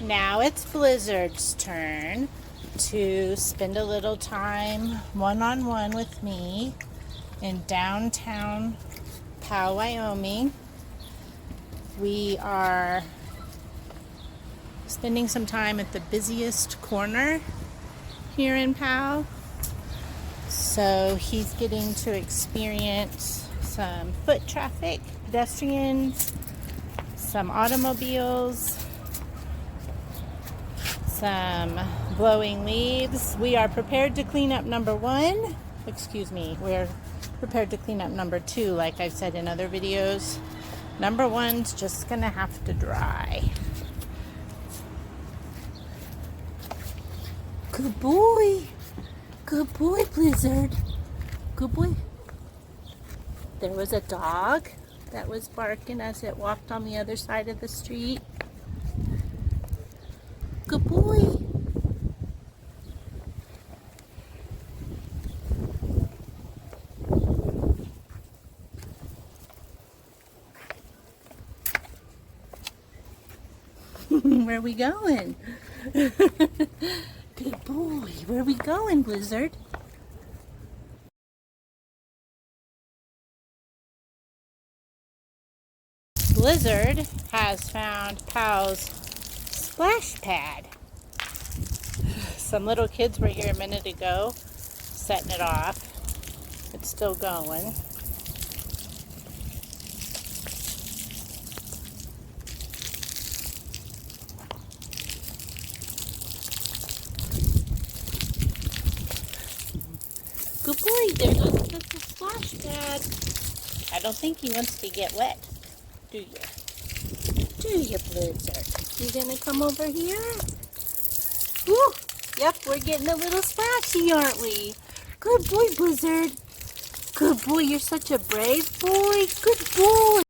Now it's Blizzard's turn to spend a little time one-on-one with me in downtown Powell, Wyoming. We are spending some time at the busiest corner here in Powell. So he's getting to experience some foot traffic, pedestrians, some automobiles, some blowing leaves. We are prepared to clean up number one. We're prepared to clean up number two, like I've said in other videos. Number one's just gonna have to dry. Good boy. Good boy, Blizzard. Good boy. There was a dog that was barking as it walked on the other side of the street. Good boy. Where are we going? Good boy. Where are we going, Blizzard? Blizzard has found Powell's splash pad. Some little kids were here a minute ago setting it off. It's still going. Good boy, there goes the splash pad. I don't think he wants to get wet, do you? Do you, Blizzard? You gonna come over here? Woo! Yep, we're getting a little splashy, aren't we? Good boy, Blizzard. Good boy, you're such a brave boy. Good boy.